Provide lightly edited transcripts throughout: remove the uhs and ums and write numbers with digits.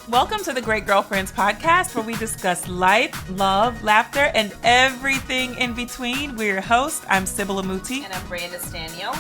Welcome to the Great Girlfriends podcast, where we discuss life, love, laughter, and everything in between. We're your hosts. I'm Sybil Amuti. And I'm Brandon Stanio.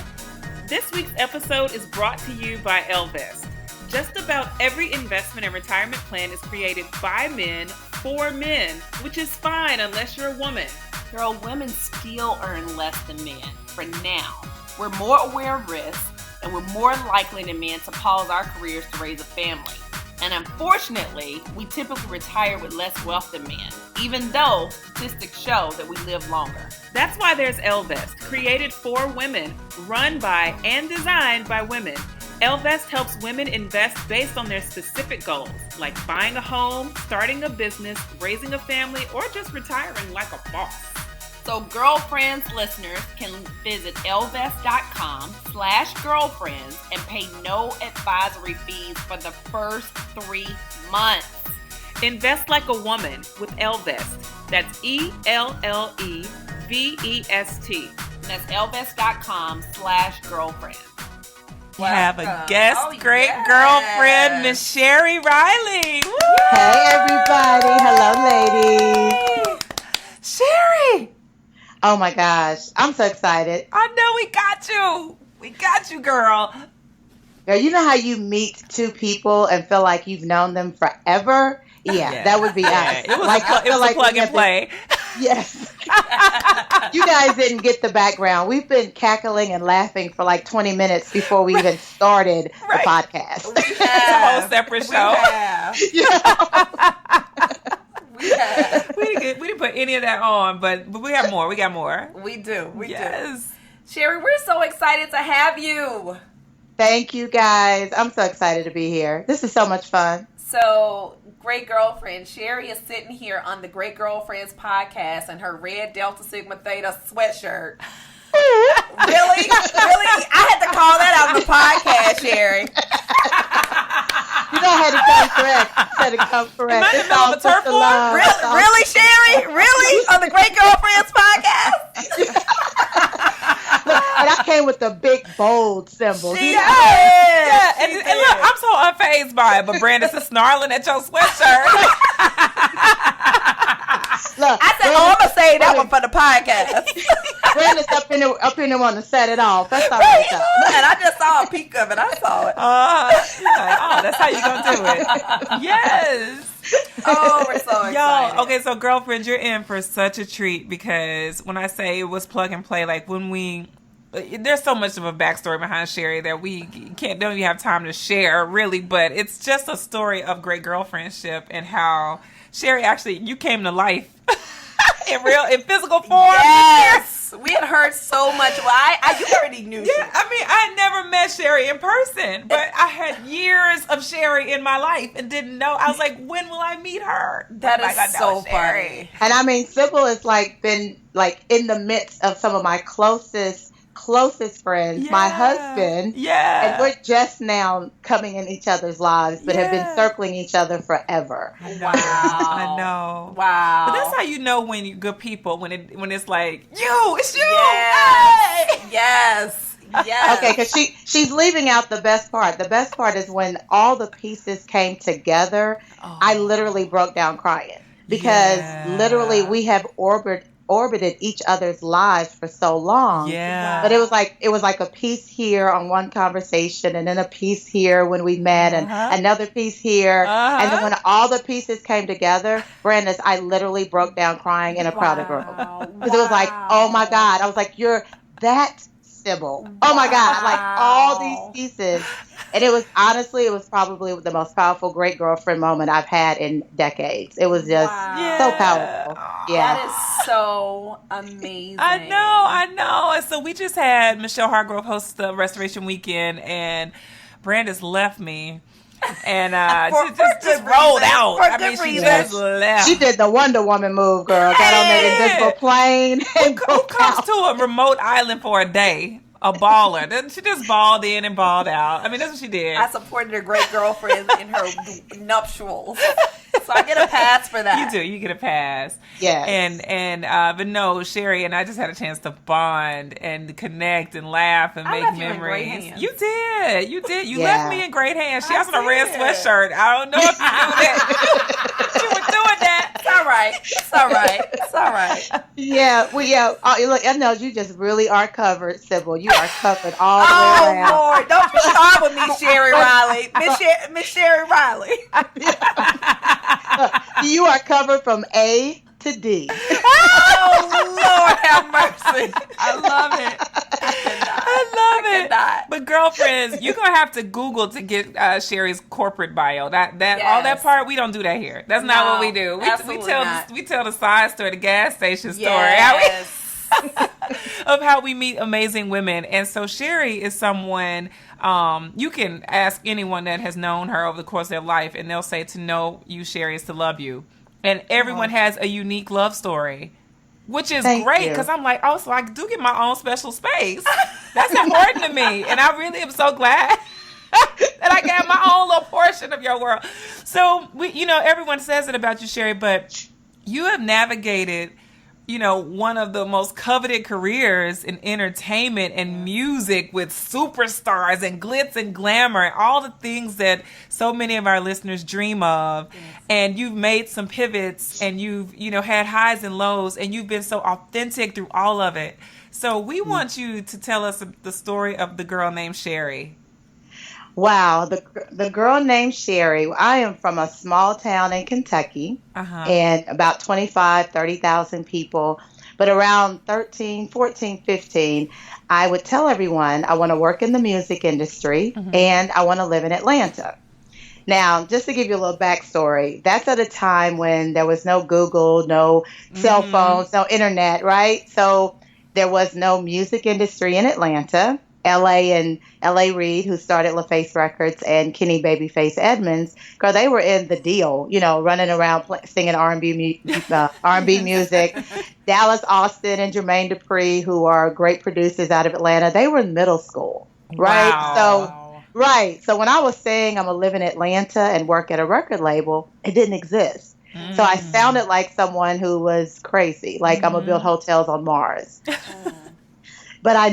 This week's episode is brought to you by Elvest. Just about every investment and retirement plan is created by men for men, which is fine unless you're a woman. Girl, women still earn less than men for now. We're more aware of risk, and we're more likely than men to pause our careers to raise a family. And unfortunately, we typically retire with less wealth than men, even though statistics show that we live longer. That's why there's Elvest, created for women, run by and designed by women. Elvest helps women invest based on their specific goals, like buying a home, starting a business, raising a family, or just retiring like a boss. So girlfriends listeners can visit elvest.com/girlfriends and pay no advisory fees for the first 3 months. Invest like a woman with Elvest. That's ELLEVEST. And that's elvest.com/girlfriends. We have a guest, girlfriend, Miss Sheri Riley. Woo! Hey, everybody. Hello, ladies. Sheri! Oh, my gosh. I'm so excited. I know we got you. We got you, girl. Girl, you know how you meet two people and feel like you've known them forever? Yeah. That would be us. It was a plug and play. Yes. You guys didn't get the background. We've been cackling and laughing for like 20 minutes before we even started the podcast. It's a whole separate show. We didn't put any of that on, but we have more. We got more. We do. We do. Sheri, we're so excited to have you. Thank you, guys. I'm so excited to be here. This is so much fun. So, Great Girlfriend, Sheri is sitting here on the Great Girlfriends podcast in her red Delta Sigma Theta sweatshirt. Really? I had to call that out on the podcast, Sheri. You know, I had to come correct. It's all the turf war? Really, Sheri? Really? On the Great Girlfriends podcast? Look, and I came with the big, bold symbol. Yeah. And look, I'm so unfazed by it, but Brandon's is snarling at your sweatshirt. Look, I said, I'm going to say that one for the podcast. Brandon's up in there wanting to set it off. That's all right, though. And I just saw a peek of it. I saw it. That's how you going to do it. Yes. Oh, we're so excited. Yo, okay, so girlfriends, you're in for such a treat, because when I say it was plug and play, like there's so much of a backstory behind Sheri that we don't even have time to share, really, but it's just a story of great girlfriendship and how Sheri, actually, you came to life in physical form. Yes. We had heard so much. Well, you already knew. Yeah, I mean, I never met Sheri in person, but I had years of Sheri in my life and didn't know. I was like, when will I meet her? That is so funny. And I mean, Sybil has been in the midst of some of my closest friends, my husband. Yeah. And we're just now coming in each other's lives, but have been circling each other forever. Wow. I know. Wow. But that's how you know when you're good people, when it's like, it's you. Yes. Hey! Yes. Yes. Okay, because she's leaving out the best part. The best part is when all the pieces came together, I literally broke down crying. Because literally we have orbited each other's lives for so long. Yeah. But it was like a piece here on one conversation, and then a piece here when we met, and another piece here. And then when all the pieces came together, Brandon, I literally broke down crying in a crowded room. Because it was like, oh my God. I was like, you're that Sybil. Oh my God. Like all these pieces. And it was probably the most powerful great girlfriend moment I've had in decades. It was just so powerful. Yeah. That is so amazing. I know. And so we just had Michelle Hargrove host the Restoration Weekend, and Brandis left me. And she just rolled out. She just left. She did the Wonder Woman move, girl. Got on that invisible plane. Who comes to a remote island for a day? A baller. She just balled in and balled out. I mean, that's what she did. I supported her great girlfriend in her nuptials. So I get a pass for that. You do. You get a pass. Yes. But no, Sheri and I just had a chance to bond and connect and laugh and make memories. You did. You left me in great hands. She has on a red sweatshirt. I don't know if you knew that. You were doing that. It's all right. Yeah. Look, I know you just really are covered, Sybil. You are covered all the way around. Oh, Lord. Don't be hard with me, Sheri Riley. Miss Sheri Riley. You are covered from A to D. Oh, Lord have mercy. I love it. I love it. But girlfriends, you're gonna have to Google to get Sheri's corporate bio. That all that part, we don't do that here. That's not what we do. We tell the side story, the gas station story. Of how we meet amazing women. And so Sheri is someone, you can ask anyone that has known her over the course of their life, and they'll say to know you, Sheri, is to love you. And everyone has a unique love story, which is great, because I'm like, so I do get my own special space. That's important to me. And I really am so glad that I got my own little portion of your world. So, everyone says it about you, Sheri, but you have navigated, one of the most coveted careers in entertainment and music with superstars and glitz and glamour and all the things that so many of our listeners dream of. Yes. And you've made some pivots, and you've, had highs and lows, and you've been so authentic through all of it. So we want you to tell us the story of the girl named Sheri. Wow, the girl named Sheri. I am from a small town in Kentucky, and about 30,000 people. But around 13, 14, 15, I would tell everyone I want to work in the music industry, and I want to live in Atlanta. Now, just to give you a little backstory, that's at a time when there was no Google, no cell phones, no internet, right? So there was no music industry in Atlanta. L.A. Reid, who started LaFace Records, and Kenny Babyface Edmonds, because they were in the deal, running around singing R&B music. Dallas Austin and Jermaine Dupri, who are great producers out of Atlanta, they were in middle school, right? Wow. So when I was saying I'm going to live in Atlanta and work at a record label, it didn't exist. So I sounded like someone who was crazy, like I'm going to build hotels on Mars. But I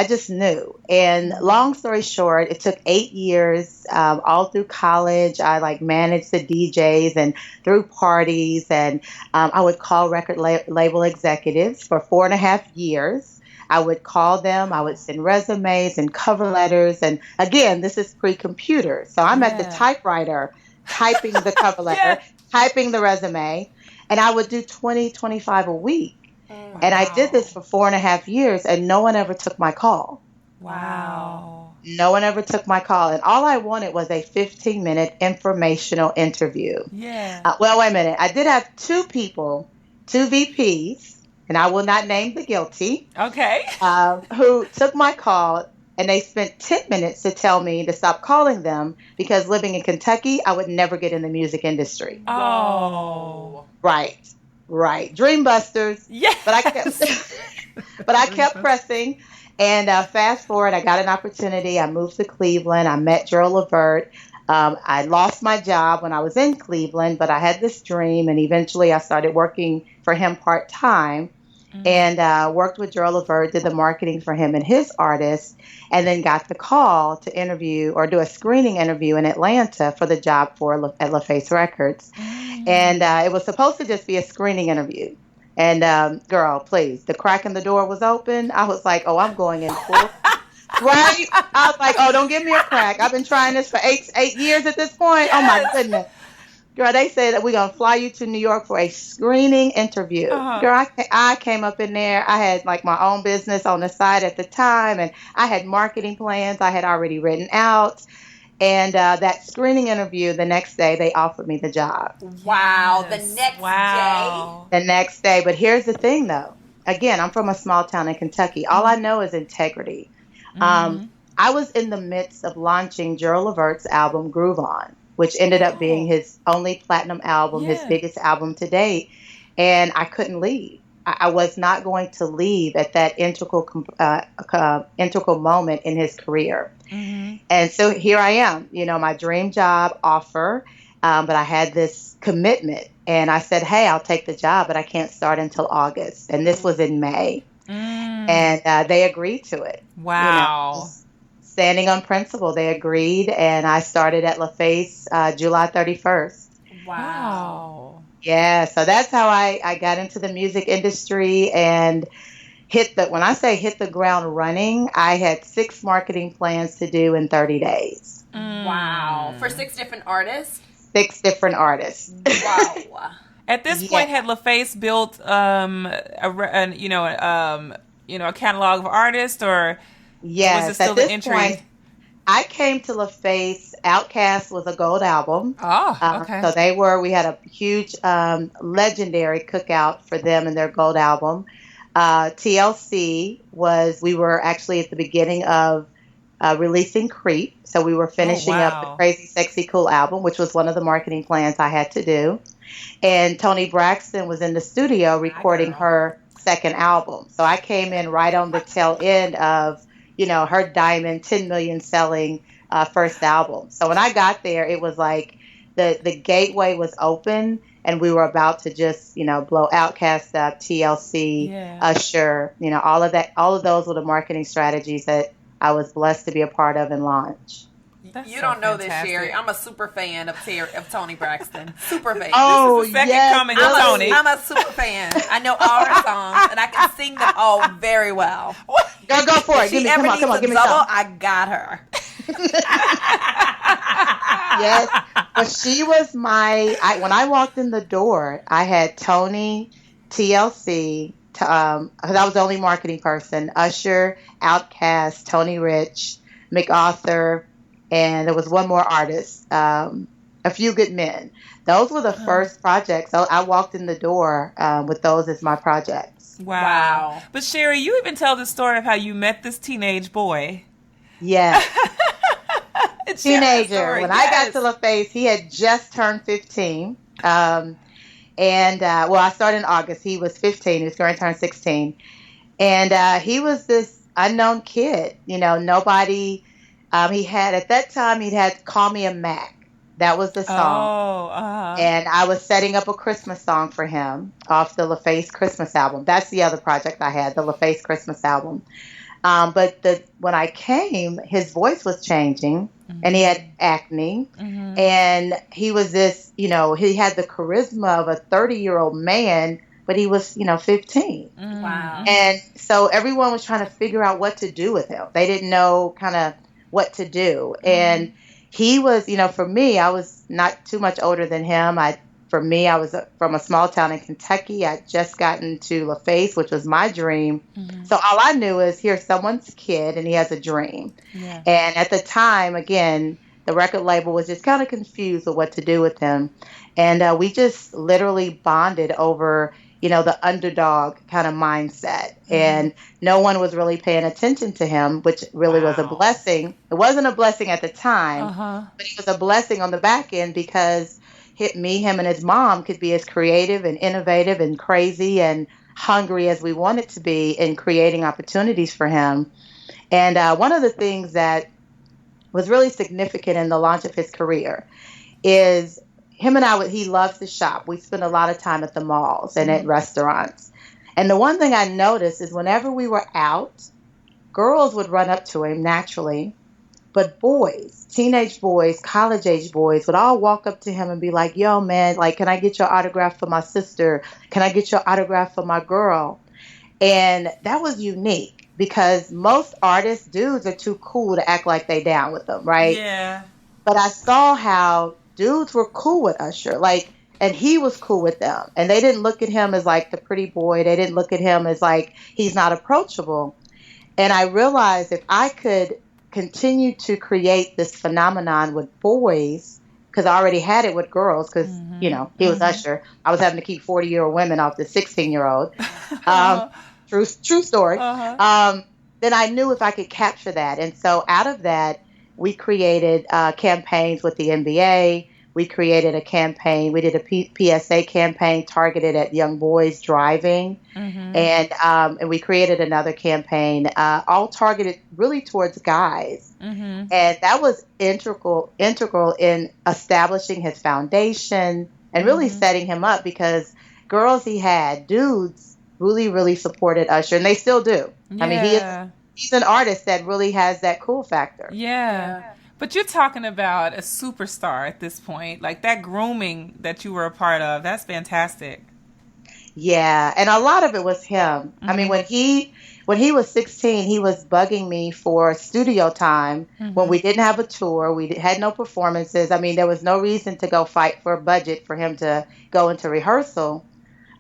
just knew. And long story short, it took 8 years, all through college. I managed the DJs and threw parties, and I would call record label executives for 4.5 years. I would call them. I would send resumes and cover letters. And again, this is pre-computer. So I'm at the typewriter typing the cover letter, typing the resume, and I would do 20, 25 a week. And I did this for 4.5 years, and no one ever took my call. Wow. No one ever took my call. And all I wanted was a 15-minute informational interview. Yeah. Well, wait a minute. I did have two VPs, and I will not name the guilty. Okay. Who took my call, and they spent 10 minutes to tell me to stop calling them because living in Kentucky, I would never get in the music industry. Oh. Right. Dream busters. Yeah. But I kept pressing. And fast forward, I got an opportunity. I moved to Cleveland. I met Gerald Levert. I lost my job when I was in Cleveland, but I had this dream, and eventually I started working for him part-time. And worked with Gerald Levert, did the marketing for him and his artists, and then got the call to interview or do a screening interview in Atlanta for the job at LaFace Records. And it was supposed to just be a screening interview. And girl, please, the crack in the door was open. I was like, I'm going in full. Right? I was like, don't give me a crack. I've been trying this for eight years at this point. Oh my goodness. Girl, they said that we're going to fly you to New York for a screening interview. Girl, I came up in there. I had my own business on the side at the time, and I had marketing plans I had already written out. And that screening interview, the next day, they offered me the job. Wow. Yes. The next day? The next day. But here's the thing, though. Again, I'm from a small town in Kentucky. All I know is integrity. I was in the midst of launching Gerald Levert's album, Groove On, which ended up being his only platinum album, his biggest album to date. And I couldn't leave. I was not going to leave at that integral moment in his career. And so here I am, my dream job offer. But I had this commitment, and I said, hey, I'll take the job, but I can't start until August. And this was in May. And they agreed to it. Wow. Just standing on principle, they agreed. And I started at LaFace July 31st. Wow. Yeah, so that's how I got into the music industry and when I say hit the ground running, I had 6 marketing plans to do in 30 days. Wow. For 6 different artists? 6 different artists. Wow. At this point, had LaFace built a catalog of artists, or yes, was it still at this the entry? point, I came to LaFace. Outkast was a gold album. Oh, okay. So we had a huge legendary cookout for them and their gold album. TLC we were actually at the beginning of releasing Creep. So we were finishing up the Crazy Sexy Cool album, which was one of the marketing plans I had to do. And Toni Braxton was in the studio recording her second album. So I came in right on the tail end of, her diamond 10 million selling first album. So when I got there, it was like the gateway was open, and we were about to just, blow Outkast up, TLC, Usher, all of that. All of those were the marketing strategies that I was blessed to be a part of and launch. You don't know this, Sheri. I'm a super fan of Toni Braxton. Super fan. This is the second coming of Toni. I'm a super fan. I know all her songs, and I can sing them all very well. Go for it. Come on, give me some. I got her. Yes. Well, she was when I walked in the door, I had Toni, TLC, because I was the only marketing person, Usher, Outkast, Tony Rich, MacArthur, and there was one more artist, A Few Good Men. Those were the first projects. So I walked in the door with those as my projects. Wow. But Sheri, you even tell the story of how you met this teenage boy. Yes. Teenager. When I got to LaFace, he had just turned 15. I started in August. He was 15. He was going to turn 16. And he was this unknown kid. Nobody... he'd had Call Me a Mac. That was the song. And I was setting up a Christmas song for him off the LaFace Christmas album. That's the other project I had, the LaFace Christmas album. But when I came, his voice was changing, and he had acne, and he was this, he had the charisma of a 30-year-old man, but he was, 15. Wow. And so everyone was trying to figure out what to do with him. They didn't know kind of what to do. And he was, for me, I was not too much older than him. I was from a small town in Kentucky. I'd just gotten to LaFace, which was my dream. So all I knew is here's someone's kid and he has a dream. Yeah. And at the time, again, the record label was just kind of confused with what to do with him. And we just literally bonded over the underdog kind of mindset. And no one was really paying attention to him, which really was a blessing. It wasn't a blessing at the time, but it was a blessing on the back end because him and his mom could be as creative and innovative and crazy and hungry as we wanted to be in creating opportunities for him. And one of the things that was really significant in the launch of his career is him and he loves to shop. We spend a lot of time at the malls and at restaurants. And the one thing I noticed is whenever we were out, girls would run up to him naturally, but boys, teenage boys, college-age boys would all walk up to him and be like, yo, man, like, can I get your autograph for my sister? Can I get your autograph for my girl? And that was unique because most artists, dudes are too cool to act like they down with them, right? Yeah. But I saw how dudes were cool with Usher, and he was cool with them. And they didn't look at him as like the pretty boy. They didn't look at him as like he's not approachable. And I realized if I could continue to create this phenomenon with boys, because I already had it with girls, because, he was Usher. I was having to keep 40-year-old women off the 16-year-old. True story. Then I knew if I could capture that. And so out of that, we created campaigns with the NBA. we created a campaign. We did a PSA campaign targeted at young boys driving. And we created another campaign, all targeted really towards guys. And that was integral in establishing his foundation and really setting him up, because girls he had, dudes really, really supported Usher, and they still do. Yeah. I mean, he's an artist that really has that cool factor. Yeah. But you're talking about a superstar at this point. Like, that grooming that you were a part of, that's fantastic. Yeah, and a lot of it was him. I mean, when he was 16, he was bugging me for studio time when we didn't have a tour. We had no performances. I mean, there was no reason to go fight for a budget for him to go into rehearsal.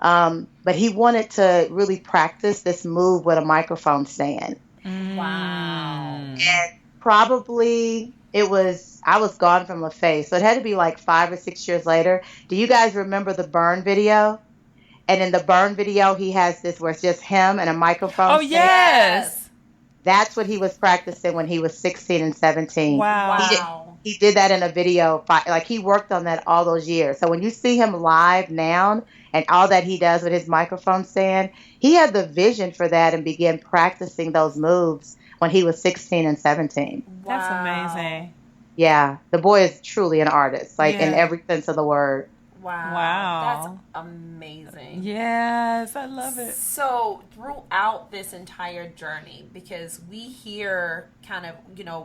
But he wanted to really practice this move with a microphone stand. Wow. And probably I was gone from LaFace. So it had to be like 5 or 6 years later. Do you guys remember the Burn video? And in the Burn video, he has this where it's just him and a microphone. Oh, yes. That's what he was practicing when he was 16 and 17. Wow. He did that in a video. Like, he worked on that all those years. So when you see him live now and all that he does with his microphone stand, he had the vision for that and began practicing those moves when he was 16 and 17. Wow. That's amazing. Yeah. The boy is truly an artist, like in every sense of the word. Wow. That's amazing. Yes, I love it. So throughout this entire journey, because we hear kind of,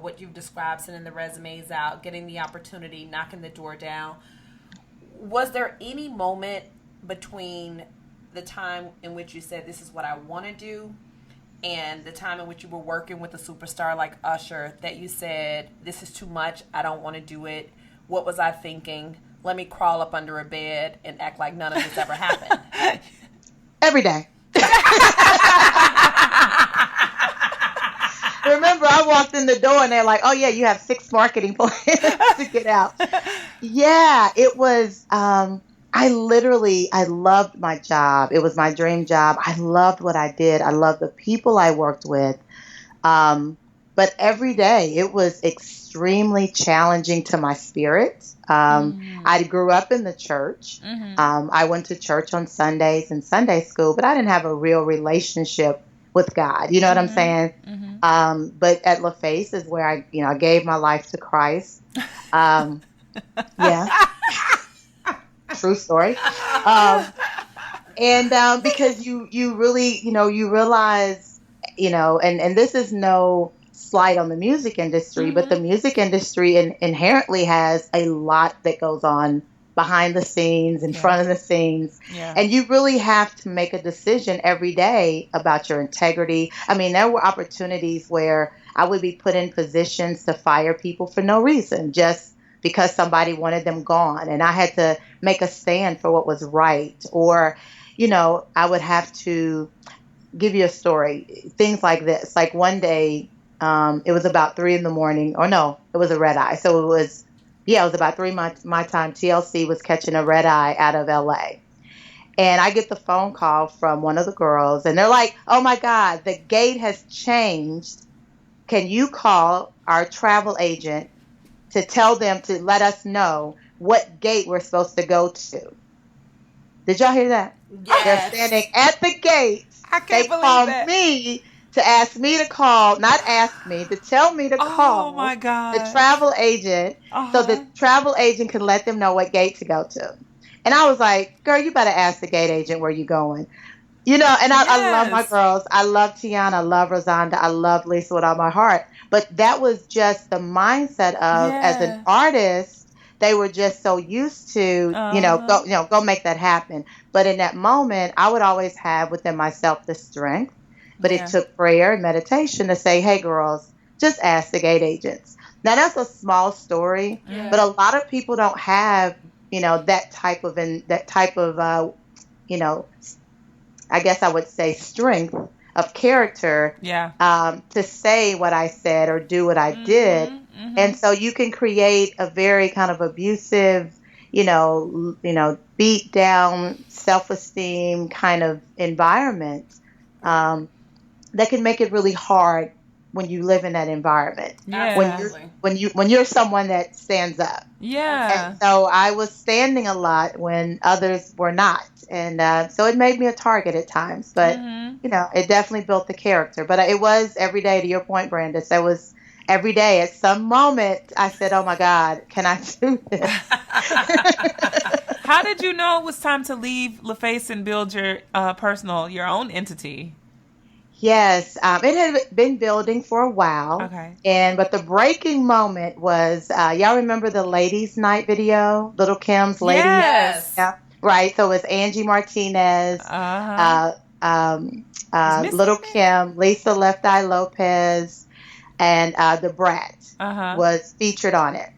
what you've described, sending the resumes out, getting the opportunity, knocking the door down, was there any moment between the time in which you said, this is what I want to do, and the time in which you were working with a superstar like Usher, that you said, this is too much, I don't want to do it? What was I thinking? Let me crawl up under a bed and act like none of this ever happened. Every day. Remember, I walked in the door and they're like, oh, yeah, you have 6 marketing plans to get out. Yeah, it was, I loved my job. It was my dream job. I loved what I did. I loved the people I worked with. But every day it was extremely challenging to my spirit. I grew up in the church. I went to church on Sundays and Sunday school, but I didn't have a real relationship with God. You know what I'm saying? But at LaFace is where I gave my life to Christ. Yeah. True story. And because you really, you realize, and this is no slight on the music industry, but the music industry inherently has a lot that goes on behind the scenes, in front of the scenes. And you really have to make a decision every day about your integrity. I mean, there were opportunities where I would be put in positions to fire people for no reason, just because somebody wanted them gone. And I had to make a stand for what was right. Or, I would have to give you a story, things like this. Like one day, it was about 3 a.m, or no, it was a red eye. So it was about 3 my time. TLC was catching a red eye out of LA. And I get the phone call from one of the girls and they're like, oh my God, the gate has changed. Can you call our travel agent to tell them to let us know what gate we're supposed to go to? Did y'all hear that? Yes. They're standing at the gate. I can't believe called that. Me to ask me to call, not ask me, to tell me to call my God. the travel agent so the travel agent could let them know what gate to go to. And I was like, girl, you better ask the gate agent where you're going. And I love my girls. I love Tiana. I love Rosanda. I love Lisa with all my heart. But that was just the mindset of, as an artist, they were just so used to, go make that happen. But in that moment, I would always have within myself the strength. But it took prayer and meditation to say, hey, girls, just ask the gate agents. Now, that's a small story, but a lot of people don't have, that type of, I guess I would say strength of character to say what I said or do what I did. And so you can create a very kind of abusive, beat down, self-esteem kind of environment that can make it really hard when you live in that environment. Yeah. When you're someone that stands up. Yeah. And so I was standing a lot when others were not. And so it made me a target at times. But, it definitely built the character. But it was every day, to your point, Brandis. It was every day. At some moment, I said, oh, my God, can I do this? How did you know it was time to leave LaFace and build your your own entity? Yes, it had been building for a while. Okay. But the breaking moment was, y'all remember the Ladies Night video? Little Kim's Ladies? Yes. Yeah. Right. So it was Angie Martinez, Little Kim, Lisa Left Eye Lopez, and the Brat was featured on it.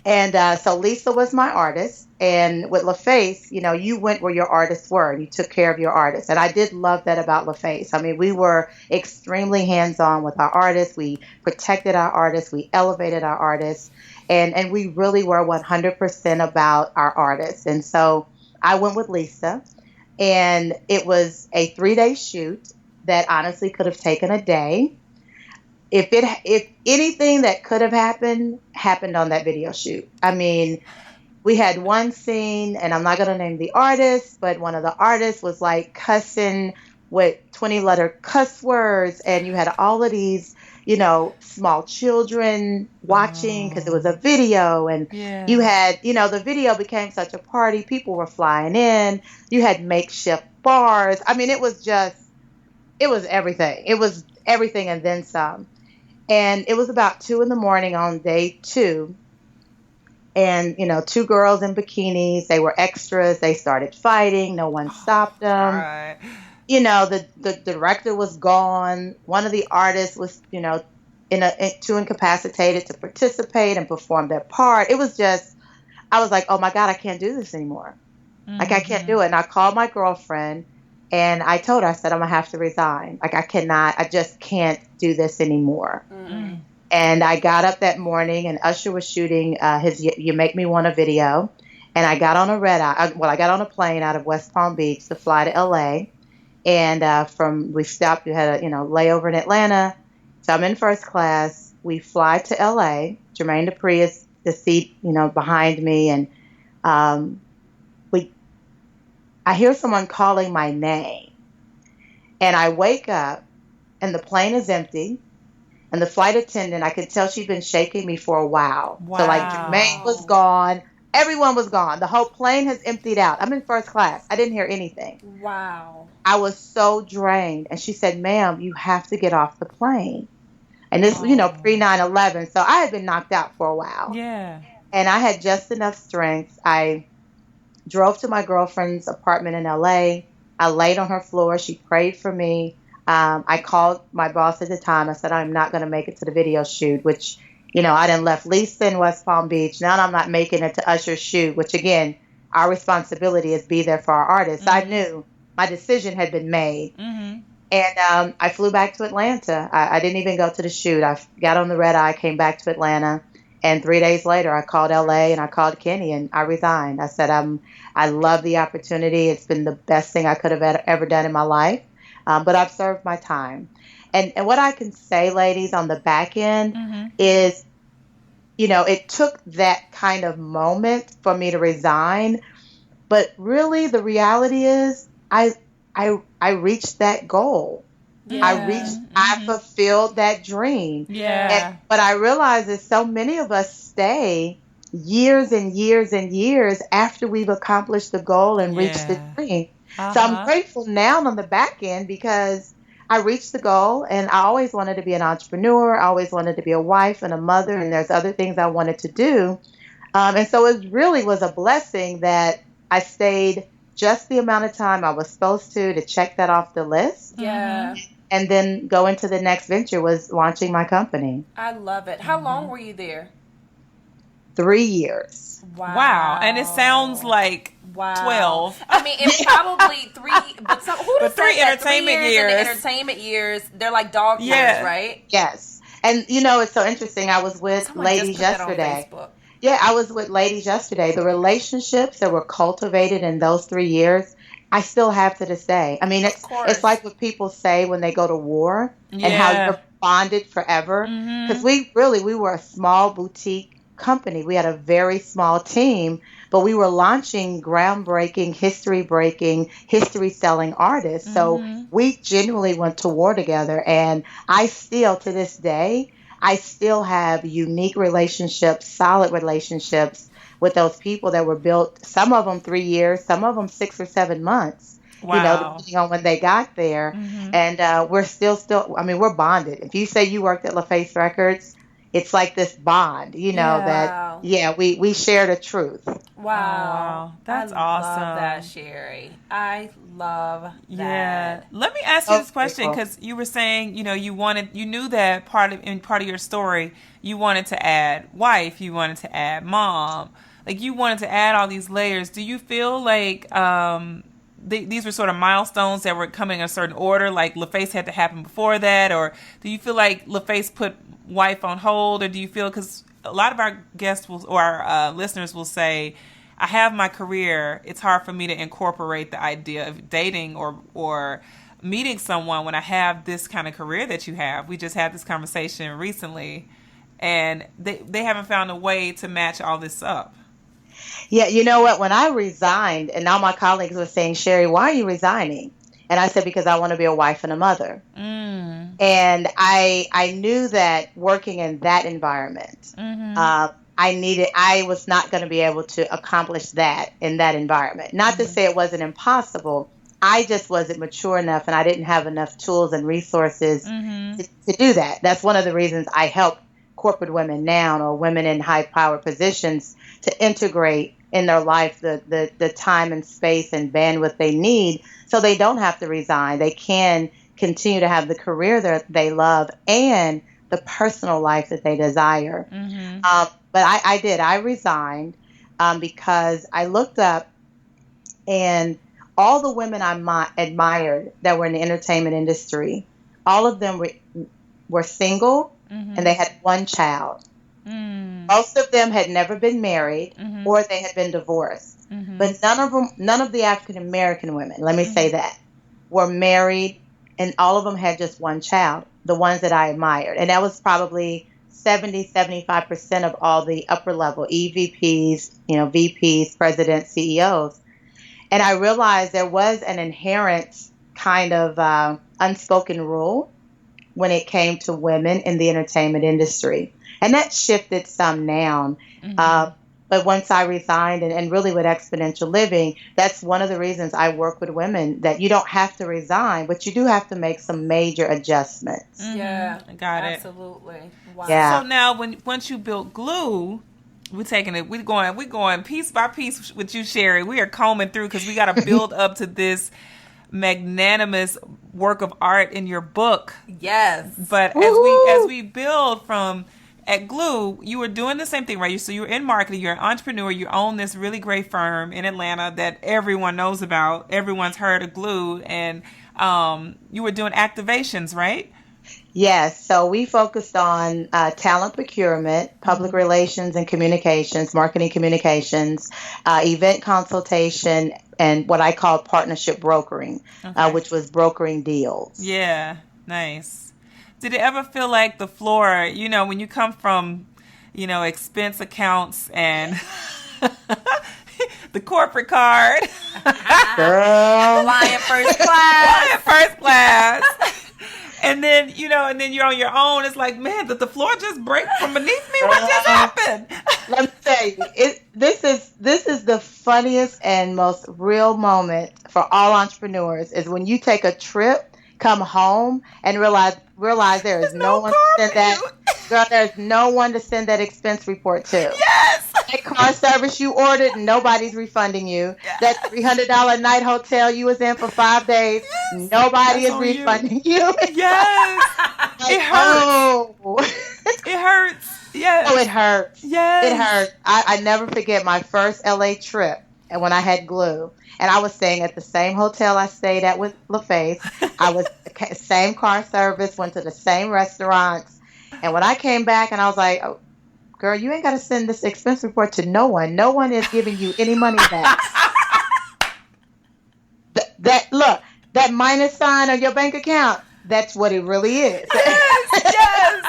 And so Lisa was my artist. And with LaFace, you went where your artists were and you took care of your artists. And I did love that about LaFace. I mean, we were extremely hands-on with our artists. We protected our artists. We elevated our artists. And we really were 100% about our artists. And so I went with Lisa. And it was a 3-day shoot that honestly could have taken a day. If anything that could have happened on that video shoot. I mean, we had one scene, and I'm not going to name the artist, but one of the artists was like cussing with 20-letter cuss words, and you had all of these, small children watching because it was a video, and you had, the video became such a party. People were flying in. You had makeshift bars. I mean, it was everything. It was everything and then some. And it was about 2 a.m. on day 2. And, 2 girls in bikinis, they were extras. They started fighting. No one stopped them. Right. The director was gone. One of the artists was, too incapacitated to participate and perform their part. It was just, I was like, oh my God, I can't do this anymore. Like, I can't do it. And I called my girlfriend and I told her, I said, I'm going to have to resign. Like, I just can't do this anymore. Mm-hmm. And I got up that morning, and Usher was shooting his You Make Me Want a video. And I got on a I got on a plane out of West Palm Beach to fly to L.A. And we stopped, we had a, layover in Atlanta. So I'm in first class. We fly to L.A. Jermaine Dupri is the seat, behind me. And I hear someone calling my name. And I wake up, and the plane is empty. And the flight attendant, I could tell she'd been shaking me for a while. Wow. So, Jermaine was gone. Everyone was gone. The whole plane has emptied out. I'm in first class. I didn't hear anything. Wow. I was so drained. And she said, ma'am, you have to get off the plane. And this, pre 9/11. So I had been knocked out for a while. Yeah. And I had just enough strength. I drove to my girlfriend's apartment in L.A. I laid on her floor. She prayed for me. I called my boss at the time. I said, I'm not going to make it to the video shoot, which, I done left Lisa in West Palm Beach. Now I'm not making it to Usher's shoot, which, again, our responsibility is be there for our artists. Mm-hmm. I knew my decision had been made. Mm-hmm. And I flew back to Atlanta. I didn't even go to the shoot. I got on the red eye, came back to Atlanta. And 3 days later, I called L.A. and I called Kenny and I resigned. I said, I love the opportunity. It's been the best thing I could have ever done in my life. But I've served my time. And what I can say, ladies, on the back end mm-hmm. is, it took that kind of moment for me to resign. But really, the reality is I reached that goal. Yeah. I fulfilled that dream. Yeah. But I realize that so many of us stay years and years and years after we've accomplished the goal and reached the dream. Uh-huh. So I'm grateful now on the back end because I reached the goal and I always wanted to be an entrepreneur. I always wanted to be a wife and a mother, and there's other things I wanted to do. And so it really was a blessing that I stayed just the amount of time I was supposed to check that off the list. Yeah. And then go into the next venture was launching my company. I love it. How long were you there? 3 years. Wow. And it sounds like 12. I mean, it's probably 3, but who 3 entertainment years. And the entertainment years, they're like dog years, right? Yes. And it's so interesting. I was with ladies yesterday. Yeah, I was with ladies yesterday. The relationships that were cultivated in those 3 years, I still have to this day. I mean, it's like what people say when they go to war and how bonded forever because we were a small boutique company. We had a very small team, but we were launching groundbreaking, history-breaking, history-selling artists. So we genuinely went to war together. And I still, to this day, I still have unique relationships, solid relationships with those people that were built, some of them 3 years, some of them 6 or 7 months. Wow. You know, depending on when they got there. And we're still, I mean, we're bonded. If you say you worked at LaFace Records, it's like this bond, you know, that, we share the truth. Wow. That's awesome. I love that, Sheri. I love that. Yeah. Let me ask you this question, because you were saying, you know, you knew that part of your story, you wanted to add wife, you wanted to add mom, like you wanted to add all these layers. Do you feel like, these were sort of milestones that were coming in a certain order, like LaFace had to happen before that? Or do you feel like LaFace put wife on hold? Or do you feel, because a lot of our guests or our listeners will say, I have my career, it's hard for me to incorporate the idea of dating or meeting someone when I have this kind of career that you have. We just had this conversation recently, and they haven't found a way to match all this up. Yeah, you know what? When I resigned, and all my colleagues were saying, Sheri, why are you resigning? And I said, because I want to be a wife and a mother. And I knew that working in that environment, I was not going to be able to accomplish that in that environment. Not to say it wasn't impossible. I just wasn't mature enough, and I didn't have enough tools and resources to do that. That's one of the reasons I help corporate women now, or women in high power positions, to integrate in their life the time and space and bandwidth they need, so they don't have to resign. They can continue to have the career that they love and the personal life that they desire. But I did. I resigned because I looked up, and all the women I admired that were in the entertainment industry, all of them were single, and they had one child. Most of them had never been married, or they had been divorced. But none of the African American women, let me say that, were married, and all of them had just one child, the ones that I admired. And that was probably 75% of all the upper level EVPs, VPs, presidents, CEOs. And I realized there was an inherent kind of unspoken rule when it came to women in the entertainment industry. And that shifted some now. But once I resigned, and really with Exponential Living, that's one of the reasons I work with women, that you don't have to resign, but you do have to make some major adjustments. Yeah, got it. Absolutely. Wow. Yeah. So now, once you built Glue, we're going piece by piece with you, Sheri. We are combing through, because we got to build up to this magnanimous work of art in your book. Yes. But as we build from at Glue, you were doing the same thing, right? So you were in marketing, you're an entrepreneur, you own this really great firm in Atlanta that everyone knows about. Everyone's heard of Glue, and you were doing activations, right? Yes. So we focused on talent procurement, public relations and communications, marketing communications, event consultation, and what I call partnership brokering, which was brokering deals. Yeah. Nice. Did it ever feel like the floor, when you come from, expense accounts and the corporate card? Girl. Flying first class. And then you're on your own. It's like, man, did the floor just break from beneath me? What just happened? Let me tell you, this is the funniest and most real moment for all entrepreneurs, is when you take a trip, come home, and realize there is no one to send that. Girl, there's no one to send that expense report to. Yes. That car service you ordered, nobody's refunding you. That $300 night hotel you was in for 5 days, nobody is refunding you. Yes. It hurts. It hurts. Yes. Oh, it hurts. Yes. It hurts. I never forget my first LA trip, and when I had Glue. And I was staying at the same hotel I stayed at with LaFace. I was same car service, went to the same restaurants. And when I came back, and I was like, oh, girl, you ain't got to send this expense report to no one. No one is giving you any money back. That minus sign on your bank account, That's what it really is. Yes.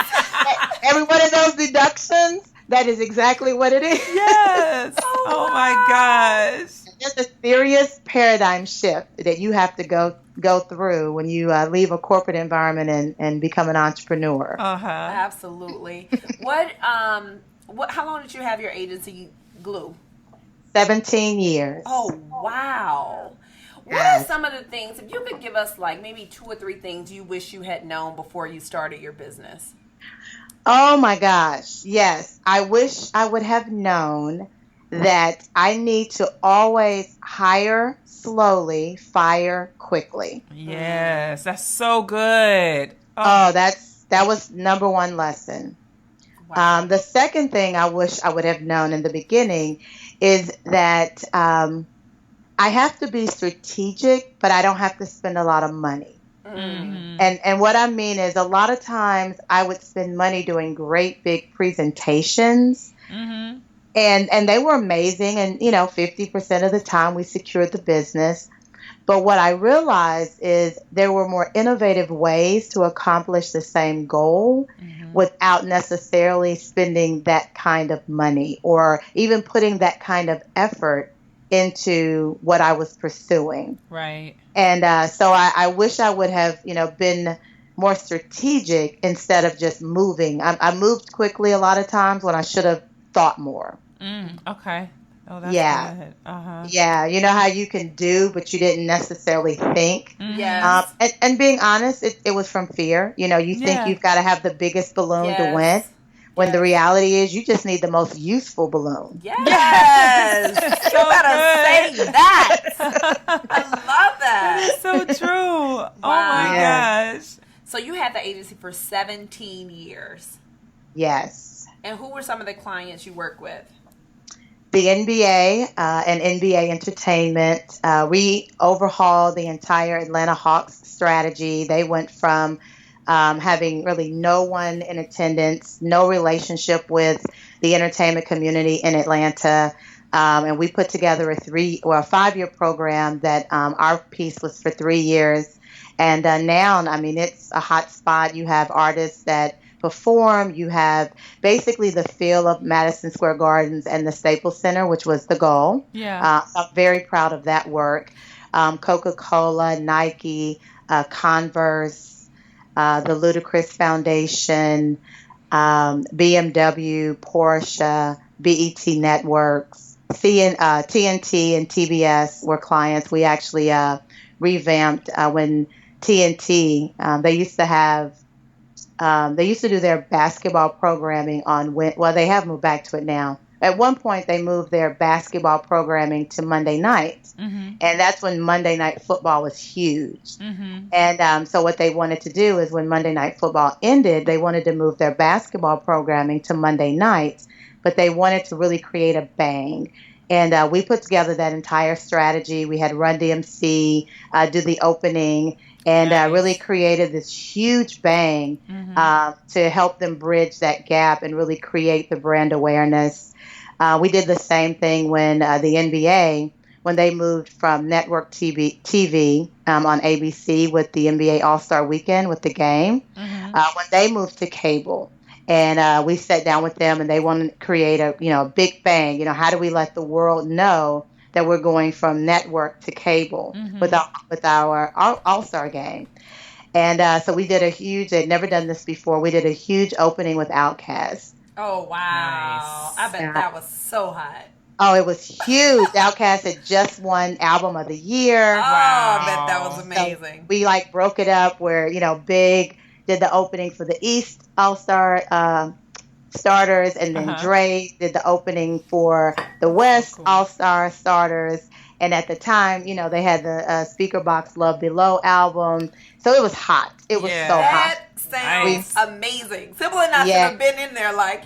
Every one of those deductions, that is exactly what it is. Yes. Oh my gosh. There's a serious paradigm shift that you have to go through when you leave a corporate environment and become an entrepreneur. Absolutely. How long did you have your agency, Glue? 17 years. Oh, wow. What are some of the things, if you could give us like maybe 2 or 3 things you wish you had known before you started your business? Oh my gosh. Yes. I wish I would have known that I need to always hire slowly, fire quickly. Yes, that's so good. That was number one lesson. Wow. The second thing I wish I would have known in the beginning is that I have to be strategic, but I don't have to spend a lot of money. Mm-hmm. And what I mean is a lot of times I would spend money doing great big presentations. Mm-hmm. And they were amazing. And, 50% of the time we secured the business. But what I realized is there were more innovative ways to accomplish the same goal without necessarily spending that kind of money or even putting that kind of effort into what I was pursuing. Right. And so I wish I would have, been more strategic instead of just moving. I moved quickly a lot of times when I should have thought more. Okay. Oh, that's good. Uh-huh. Yeah. You know how you can do, but you didn't necessarily think. Yes. And being honest, it was from fear. You think you've got to have the biggest balloon to win. When the reality is you just need the most useful balloon. Yes. You better say that. I love that. So true. Wow. Oh my gosh. So you had the agency for 17 years. Yes. And who were some of the clients you work with? The NBA and NBA Entertainment. We overhauled the entire Atlanta Hawks strategy. They went from having really no one in attendance, no relationship with the entertainment community in Atlanta. And we put together a 5-year program that our piece was for 3 years. And now, it's a hot spot. You have artists that perform. You have basically the feel of Madison Square Gardens and the Staples Center, which was the goal. Yeah. I'm very proud of that work. Coca-Cola, Nike, Converse, the Ludacris Foundation, BMW, Porsche, BET Networks, TNT and TBS were clients. We actually revamped when TNT, they used to do their basketball programming they have moved back to it now. At one point, they moved their basketball programming to Monday nights. Mm-hmm. And that's when Monday Night Football was huge. Mm-hmm. And so what they wanted to do is when Monday Night Football ended, they wanted to move their basketball programming to Monday nights, but they wanted to really create a bang. And we put together that entire strategy. We had Run DMC do the opening and really created this huge bang to help them bridge that gap and really create the brand awareness. We did the same thing when the NBA, when they moved from network TV on ABC with the NBA All-Star Weekend with the game, when they moved to cable. And we sat down with them and they wanted to create a big bang. How do we let the world know that we're going from network to cable with our All-Star game? And so we did they'd never done this before. We did a huge opening with Outkast. Oh, wow. Nice. I bet that was so hot. Oh, it was huge. Outkast had just won Album of the Year. Oh, wow. I bet that was amazing. So we broke it up where, Big did the opening for the East All-Star starters, and then Dre did the opening for the West All-Star starters. And at the time, they had the Speaker Box Love Below album. So it was hot. It was so hot. That sounds amazing. Simple enough to have been in there like.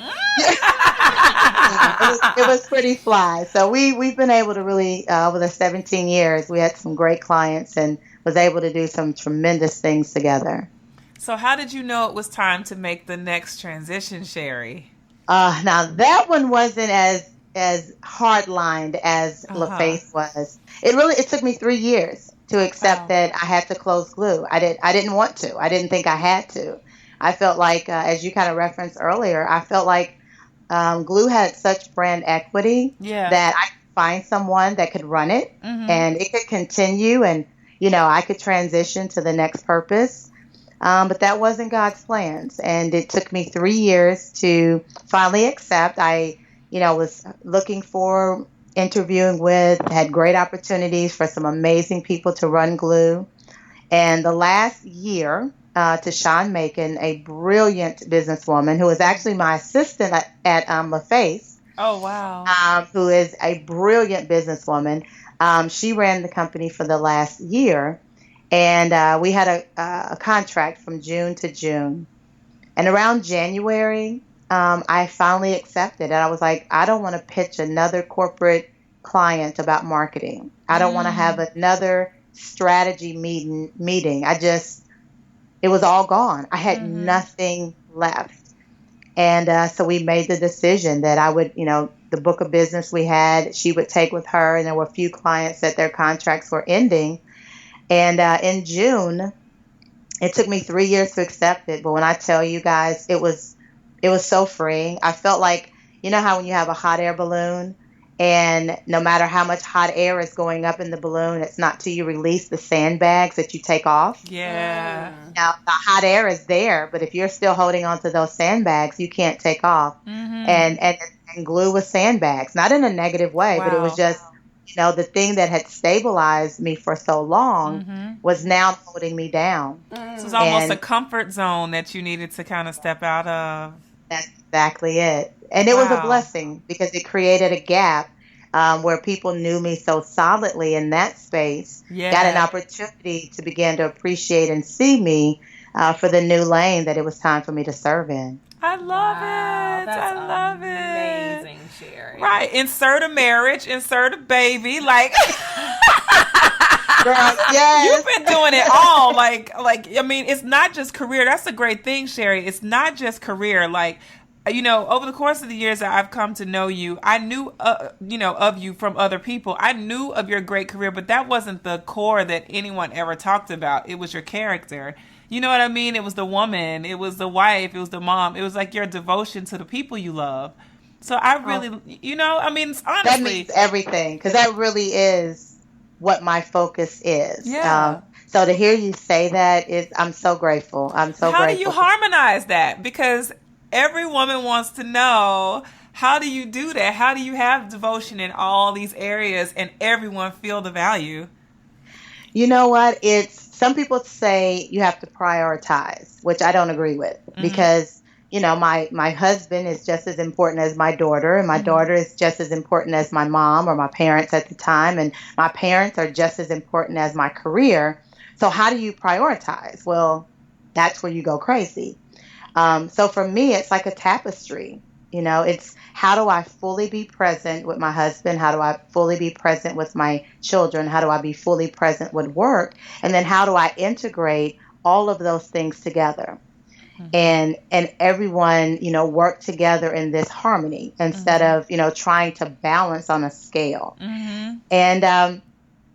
It was pretty fly. So we've been able to really, over the 17 years, we had some great clients and was able to do some tremendous things together. So how did you know it was time to make the next transition, Sheri? Now that one wasn't as hard-lined as LaFace was. It took me 3 years. to accept that I had to close glue. I didn't want to. I didn't think I had to. I felt like, as you kind of referenced earlier, I felt like glue had such brand equity that I could find someone that could run it and it could continue, and I could transition to the next purpose. But that wasn't God's plans, and it took me 3 years to finally accept. I, was looking for, interviewing with, had great opportunities for some amazing people to run glue. And the last year, to Sean Macon, a brilliant businesswoman who was actually my assistant at LaFace. Oh, wow. Who is a brilliant businesswoman. She ran the company for the last year. And we had a contract from June to June. And around January, I finally accepted. And I was like, I don't want to pitch another corporate client about marketing. I don't want to have another strategy meeting. It was all gone. I had nothing left. And so we made the decision that I would, the book of business we had, she would take with her. And there were a few clients that their contracts were ending. And in June, it took me 3 years to accept it. But when I tell you guys, it was so freeing. I felt like, how when you have a hot air balloon and no matter how much hot air is going up in the balloon, it's not till you release the sandbags that you take off. Yeah. Now, the hot air is there, but if you're still holding on to those sandbags, you can't take off. And glue with sandbags, not in a negative way, but it was just, the thing that had stabilized me for so long was now holding me down. So it's almost a comfort zone that you needed to kind of step out of. That's exactly it. And it was a blessing because it created a gap where people knew me so solidly in that space, got an opportunity to begin to appreciate and see me for the new lane that it was time for me to serve in. I love it. That's I love amazing, Sheri. Right. Insert a marriage, insert a baby. Like, Girl, yes. you've been doing it all. I mean, it's not just career. That's the great thing, Sheri. It's not just career. Like, over the course of the years that I've come to know you, I knew, of you from other people. I knew of your great career, but that wasn't the core that anyone ever talked about. It was your character. You know what I mean? It was the woman. It was the wife. It was the mom. It was like your devotion to the people you love. So I really, honestly. That means everything, because that really is what my focus is. Yeah. So to hear you say that I'm so grateful. I'm so grateful. How do you harmonize that? Because every woman wants to know, how do you do that? How do you have devotion in all these areas and everyone feel the value? You know what? Some people say you have to prioritize, which I don't agree with, because, my husband is just as important as my daughter, and my daughter is just as important as my mom or my parents at the time, and my parents are just as important as my career. So how do you prioritize? Well, that's where you go crazy. So for me, it's like a tapestry. It's how do I fully be present with my husband? How do I fully be present with my children? How do I be fully present with work? And then how do I integrate all of those things together? And everyone, work together in this harmony instead of, trying to balance on a scale. And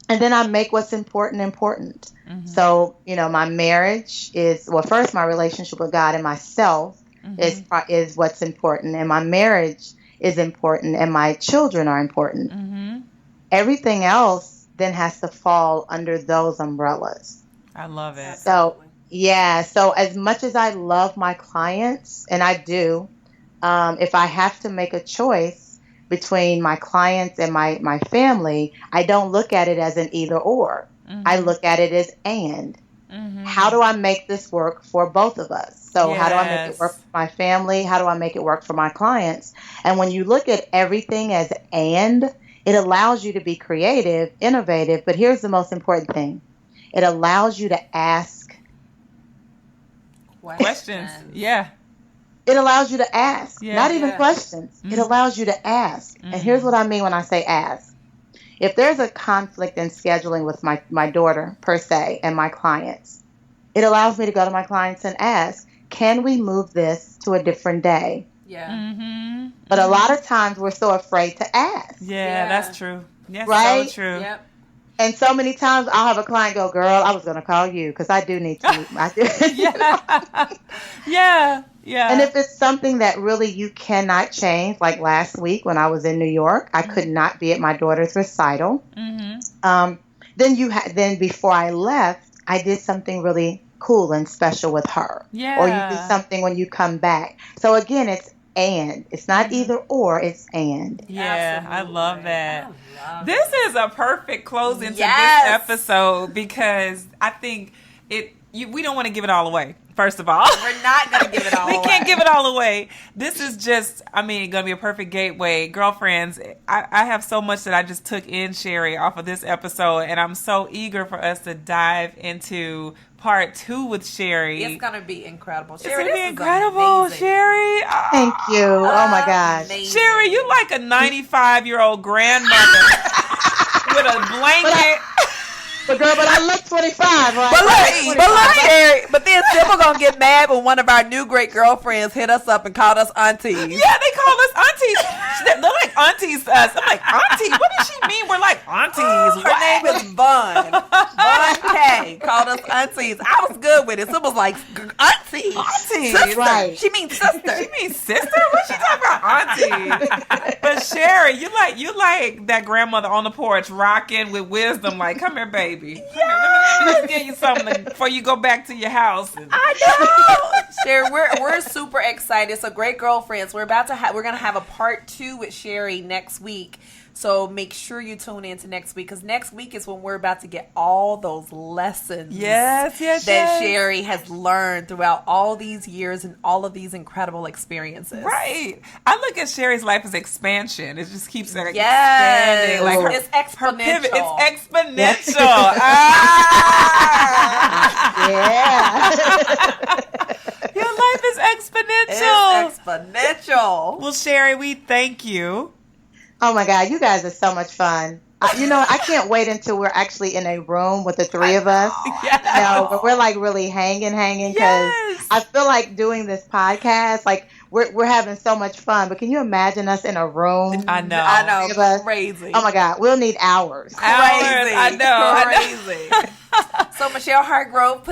then I make what's important. So, my marriage is, first my relationship with God and myself is what's important, and my marriage is important, and my children are important. Everything else then has to fall under those umbrellas. I love it. So as much as I love my clients, and I do, if I have to make a choice between my clients and my family, I don't look at it as an either or. I look at it as and. How do I make this work for both of us? So how do I make it work for my family? How do I make it work for my clients? And when you look at everything as and, it allows you to be creative, innovative. But here's the most important thing. It allows you to ask questions. Yeah. It allows you to ask, not even questions. It allows you to ask. And here's what I mean when I say ask. If there's a conflict in scheduling with my daughter, per se, and my clients, it allows me to go to my clients and ask, can we move this to a different day? Yeah. But a lot of times we're so afraid to ask. Yeah, that's true. Yes, right? so true. Yep. And so many times I'll have a client go, girl, I was going to call you because I do need to. Yeah. And if it's something that really you cannot change, like last week when I was in New York, I could not be at my daughter's recital. Mm-hmm. Then before I left, I did something really cool and special with her. Yeah. Or you do something when you come back. So again, it's not either or, it's and. Yeah, absolutely. I love that. This is a perfect closing to this episode because I think we don't want to give it all away. First of all, we're not going to give it all away. We can't give it all away. This is just, going to be a perfect gateway. Girlfriends, I have so much that I just took in, Sheri, off of this episode, and I'm so eager for us to dive into part 2 with Sheri. It's going to be incredible. It's going to be incredible, Sheri. Oh, thank you. Oh, my gosh. Amazing. Sheri, you like a 95-year-old grandmother with a blanket. But I look 25, right? But look, Sheri. But then Sybil gonna get mad when one of our new great girlfriends hit us up and called us aunties. Yeah, they call us aunties. They're like aunties to us. I'm like, auntie? What does she mean? We're like aunties. Her name is Bun. Bun K called us aunties. I was good with it. Sybil's like, auntie. Sister. Right. She means sister. She means sister? What she talking about, auntie? But Sheri, you like that grandmother on the porch rocking with wisdom. Like, come here, baby. Let me just give you something before you go back to your house. I know. Sheri, we're super excited. So great girlfriends. We're gonna have a part 2 with Sheri next week. So make sure you tune in to next week because next week is when we're about to get all those lessons that Sheri has learned throughout all these years and all of these incredible experiences. Right. I look at Sheri's life as expansion. It just keeps expanding. Like it's exponential. Her pivot, it's exponential. Yeah. Your life is exponential. It's exponential. Well, Sheri, we thank you. Oh my God, you guys are so much fun. I can't wait until we're actually in a room with the three of us. But we're like really hanging because I feel like doing this podcast, like we're having so much fun. But can you imagine us in a room? I know. Crazy. Oh my God, we'll need hours. Crazy. I know. Crazy. So Michelle Hargrove,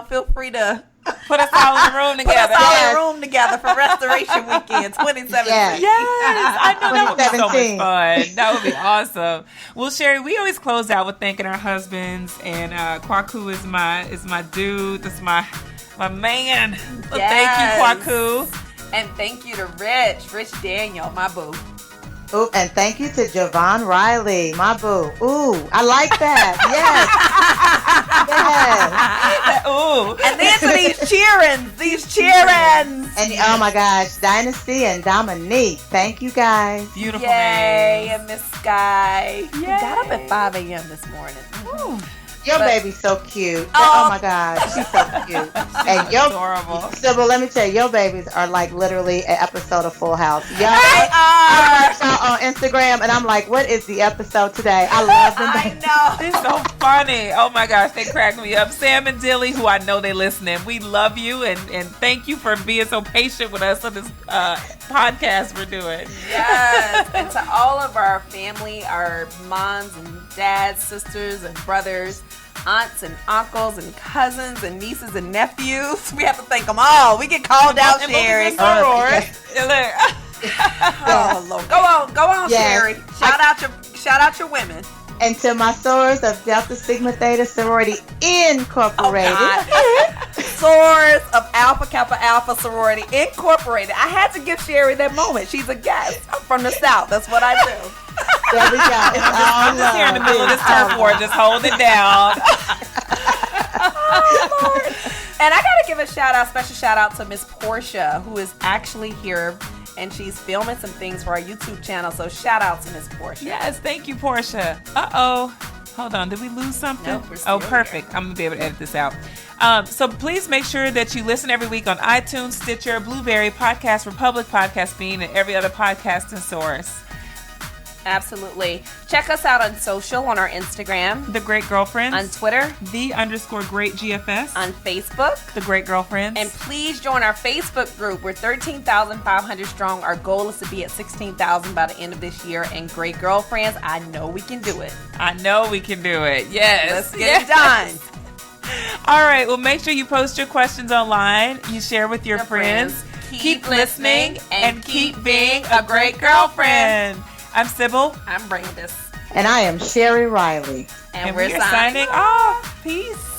feel free to put us all in the room together. Put us all in the room together for Restoration Weekend 2017. Yes, I know that would be so much fun. That would be awesome. Well, Sheri, we always close out with thanking our husbands, and Kwaku is my dude. That's my man. Well, thank you, Kwaku, and thank you to Rich Daniel, my boo. Ooh, and thank you to Javon Riley, my boo. Ooh, I like that. Yes. Ooh. And then to these cheerins. And oh my gosh, Dynasty and Dominique. Thank you guys. Beautiful names. names. And Miss Sky. We got up at 5 a.m. this morning. Ooh. Your baby's so cute. Oh my God, she's so cute. And your adorable. Sybil, let me tell you, your babies are like literally an episode of Full House. They are. On Instagram, and I'm like, what is the episode today? I love them. I know. They're so funny. Oh my gosh, they crack me up. Sam and Dilly, who I know they listening, we love you and thank you for being so patient with us on this podcast we're doing. Yes, and to all of our family, our moms and dads, sisters and brothers, aunts and uncles and cousins and nieces and nephews. We have to thank them all. We get called out, Sheri. Oh Lord, go on, Sheri. Shout out your women. And to my sorors of Delta Sigma Theta Sorority Incorporated. Sorors of Alpha Kappa Alpha Sorority Incorporated. I had to give Sheri that moment. She's a guest. I'm from the South. That's what I do. There we go. I'm just here in the middle of this turf war. Just hold it down. Oh, Lord. And I got to give a special shout out to Miss Portia, who is actually here. And she's filming some things for our YouTube channel. So shout out to Miss Portia. Yes, thank you, Portia. Uh-oh. Hold on. Did we lose something? Nope, we're still perfect. Here. I'm going to be able to edit this out. So please make sure that you listen every week on iTunes, Stitcher, Blueberry, Podcast Republic, Podcast Bean, and every other podcasting source. Absolutely. Check us out on social, on our Instagram. The Great Girlfriends. On Twitter. _Great GFS. On Facebook. The Great Girlfriends. And please join our Facebook group. We're 13,500 strong. Our goal is to be at 16,000 by the end of this year. And Great Girlfriends, I know we can do it. I know we can do it. Yes. Let's get it done. All right. Well, make sure you post your questions online. You share with your friends. Keep listening and keep being a great girlfriend. I'm Sybil. I'm Brandis. And I am Sheri Riley. And we're signing off. Peace.